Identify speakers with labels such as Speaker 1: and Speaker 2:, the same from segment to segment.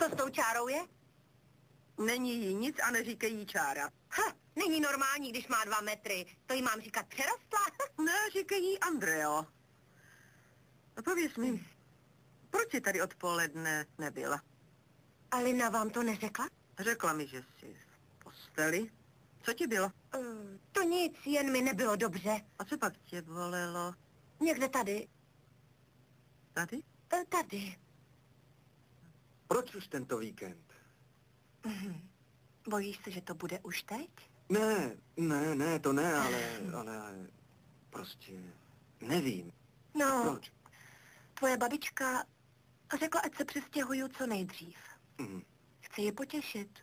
Speaker 1: Co s tou čárou je?
Speaker 2: Není jí nic a neříkej jí čára.
Speaker 1: Není normální, když má 2 metry. To jí mám říkat přerostlá?
Speaker 2: Ne, říkej jí Andreo. A pověz mi, proč jsi tady odpoledne nebyla?
Speaker 1: A Lina vám to neřekla?
Speaker 2: Řekla mi, že jsi v posteli. Co ti bylo?
Speaker 1: To nic, jen mi nebylo dobře.
Speaker 2: A co pak tě bolelo?
Speaker 1: Někde tady.
Speaker 2: Tady?
Speaker 1: Tady.
Speaker 3: Proč už tento víkend?
Speaker 1: Bojíš se, že to bude už teď?
Speaker 3: Ne, to ne, ale prostě nevím.
Speaker 1: No,
Speaker 3: Proč?
Speaker 1: tvoje babička řekla, ať se přestěhuju co nejdřív. Chci ji potěšit.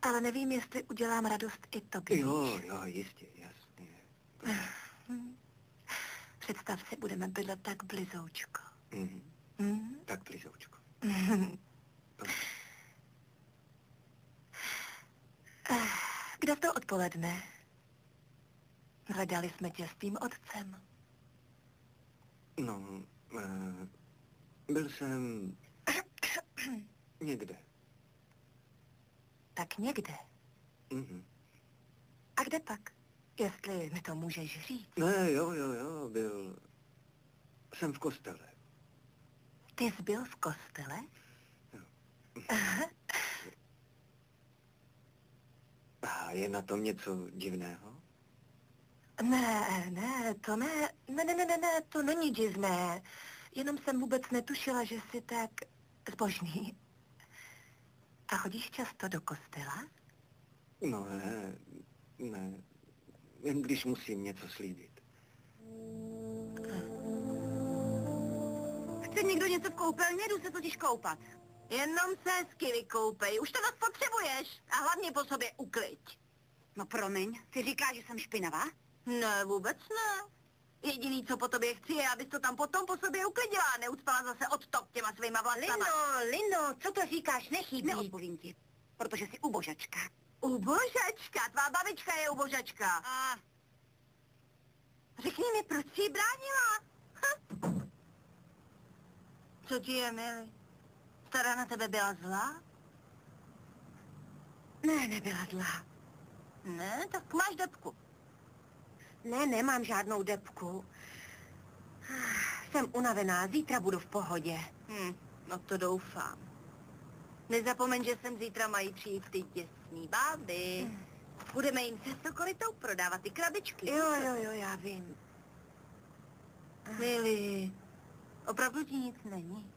Speaker 1: Ale nevím, jestli udělám radost i tobě.
Speaker 3: Jo, jistě, jasně.
Speaker 1: Představ si, budeme bydlet tak blizoučko.
Speaker 3: Tak blizoučko.
Speaker 1: Kde to odpoledne? Hledali jsme tě s tvým otcem.
Speaker 3: No, byl jsem někde.
Speaker 1: Tak někde. A kde pak? Jestli mi to můžeš říct.
Speaker 3: Ne, jo, byl jsem v kostele.
Speaker 1: Ty jsi byl v kostele?
Speaker 3: Jo. A je na tom něco divného?
Speaker 1: Ne, to není divné. Jenom jsem vůbec netušila, že jsi tak zbožný. A chodíš často do kostela?
Speaker 3: No ne, jen když musím něco slíbit.
Speaker 1: Chce někdo něco v koupelně? Jdu se totiž koupat. Jenom se hezky vykoupej, už to dost potřebuješ. A hlavně po sobě ukliď. No promiň, ty říkáš, že jsem špinavá? Ne, vůbec ne. Jediný, co po tobě chci, je, abys to tam potom po sobě uklidila a neucpala zase odtok těma svýma vlasama. Lino, co to říkáš, nechybí. Neodpovím ti, protože jsi ubožačka. Ubožačka? Tvá babička je ubožačka. A řekni mi, proč jsi jí bránila? Co ti je, milý? Stará na tebe byla zlá? Ne, nebyla zlá. Ne, tak máš depku. Ne, nemám žádnou depku. Jsem unavená, zítra budu v pohodě. No to doufám. Nezapomeň, že sem zítra mají přijít ty děsný báby. Budeme jim se sokolitou prodávat ty krabičky. Jo, já vím. Milí, opravdu ti nic není?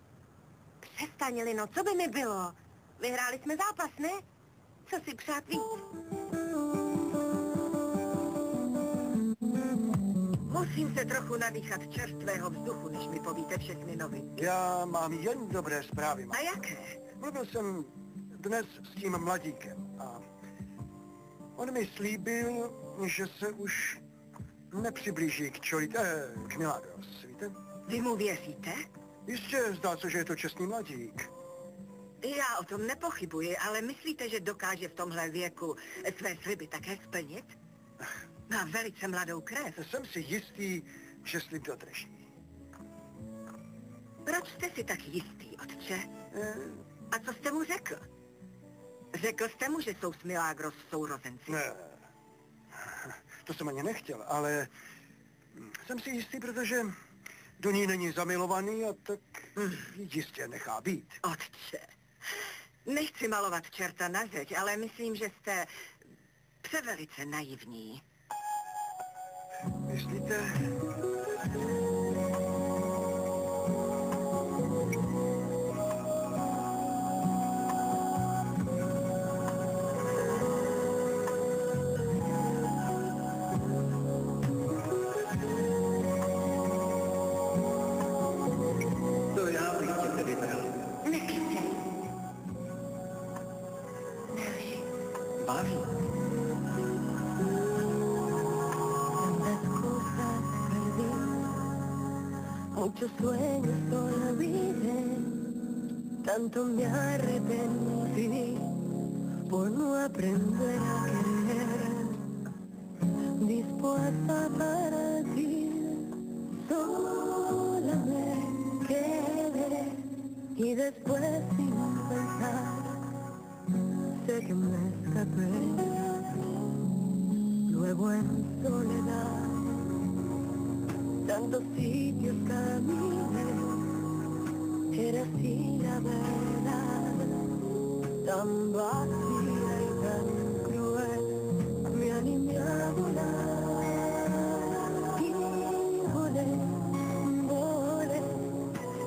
Speaker 1: Přestaň, Lino, co by mi bylo? Vyhráli jsme zápas, ne? Co si přát víc? Musím se trochu nadýchat čerstvého vzduchu, než mi povíte všechny novinky.
Speaker 4: Já mám jen dobré zprávy.
Speaker 1: A jaké?
Speaker 4: Mluvil jsem dnes s tím mladíkem a on mi slíbil, že se už nepřiblíží k Milagros, víte?
Speaker 1: Vy mu věříte?
Speaker 4: Jistě, zdá se, že je to čestný mladík.
Speaker 1: Já o tom nepochybuji, ale myslíte, že dokáže v tomhle věku své sliby také splnit? Má velice mladou krev.
Speaker 4: Jsem si jistý, že slib dodrží.
Speaker 1: Proč jste si tak jistý, otče? A co jste mu řekl? Řekl jste mu, že jsou s Milagros sourozenci?
Speaker 4: Ne, to jsem ani nechtěl, ale jsem si jistý, protože do ní není zamilovaný a tak jistě nechá být.
Speaker 1: Otče, nechci malovat čerta na zeď, ale myslím, že jste převelice naivní.
Speaker 4: Myslíte?
Speaker 3: To já bych tě tedy bral.
Speaker 1: Nekycej. Nelži.
Speaker 3: Baví.
Speaker 1: Muchos sueños por vivir, tanto me arrepentí por no aprender a querer, dispuesta para ti, sola me quedé,
Speaker 2: Y después sin pensar, sé que me escapé. Luego en soledad, tantos sitios caminé. Era así la verdad, tan vacía y tan cruel, me animé a volar. Y volé, volé,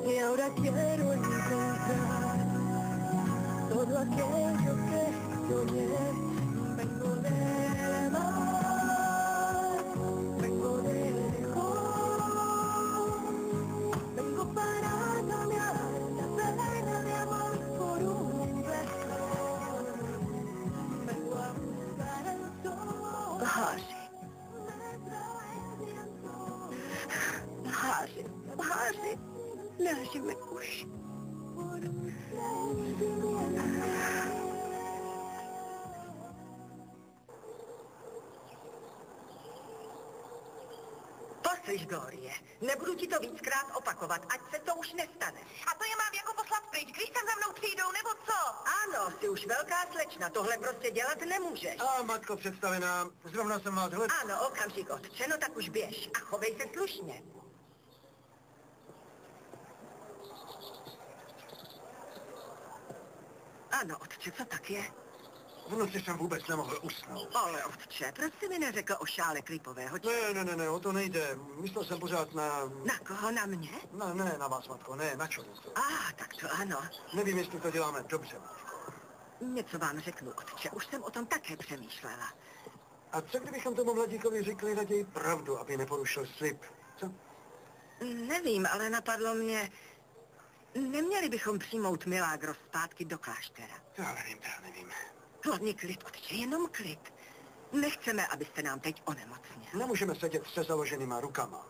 Speaker 2: y ahora quiero encontrar todo aquello que soñé. Vengo del mar, vengo de lejos, vengo parándome a la pena de amor por un beso. Vengo a buscar el sol. Hashi, ležíme už.
Speaker 1: Poslyš, Glorie, nebudu ti to víckrát opakovat, ať se to už nestane. A to je mám jako poslat pryč, když se za mnou přijdou, nebo co? Ano, jsi už velká slečna, tohle prostě dělat nemůžeš.
Speaker 4: A matko představená, zrovna jsem vás hledal.
Speaker 1: Ano, okamžik, otče, no tak už běž a chovej se slušně. Ano, otče, co tak je?
Speaker 4: V noci jsem vůbec nemohl usnout.
Speaker 1: Ale otče, proč jsi mi neřekl o šále klipového?
Speaker 4: Ne, o to nejde. Myslel jsem pořád na...
Speaker 1: Na koho, na mě?
Speaker 4: Ne, na vás, matko, ne, na člověka.
Speaker 1: Tak to ano.
Speaker 4: Nevím, jestli to děláme dobře, matko.
Speaker 1: Něco vám řeknu, otče, už jsem o tom také přemýšlela.
Speaker 4: A co kdybychom tomu mladíkovi řekli raději pravdu, aby neporušil slib? Co?
Speaker 1: Nevím, ale napadlo mě... Neměli bychom přijmout Milagro zpátky do kláštera.
Speaker 4: Já nevím.
Speaker 1: Hlavně klid, otče, jenom klid. Nechceme, abyste nám teď onemocněl.
Speaker 4: Nemůžeme sedět se založenýma rukama.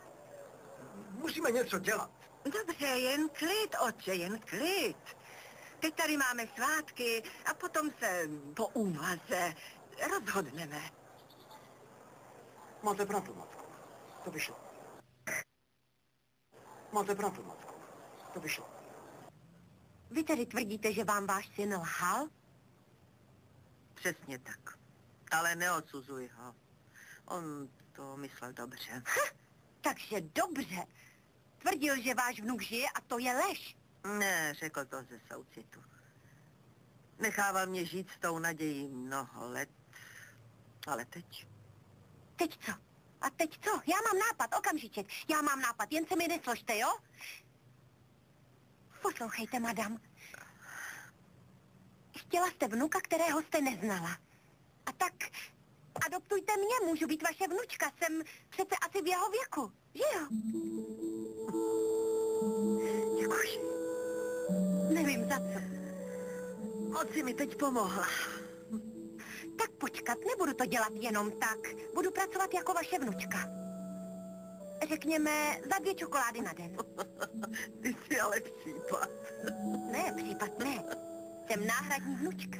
Speaker 4: Musíme něco dělat.
Speaker 1: Dobře, jen klid, otče, jen klid. Teď tady máme svátky a potom se po úvaze rozhodneme.
Speaker 4: Máte pravdu, matko. To vyšlo. Máte pravdu, matko. To vyšlo.
Speaker 1: Vy tedy tvrdíte, že vám váš syn lhal? Přesně tak. Ale neodsuzuj ho. On to myslel dobře. Takže dobře. Tvrdil, že váš vnuk žije a to je lež. Ne, řekl to ze soucitu. Nechával mě žít s tou nadějí mnoho let. Ale teď? Teď co? A teď co? Já mám nápad, okamžiček. Já mám nápad, jen se mi nesložte, jo? Poslouchejte, madam. Chtěla jste vnuka, kterého jste neznala. A tak adoptujte mě, můžu být vaše vnučka. Jsem přece asi v jeho věku, že jo? Děkuji. Nevím za co. Moc si mi teď pomohla. Tak počkat, nebudu to dělat jenom tak. Budu pracovat jako vaše vnučka. Řekněme za 2 čokolády na den. Ty jsi ale případ. Ne, případ ne. Jsem náhradní vnučka.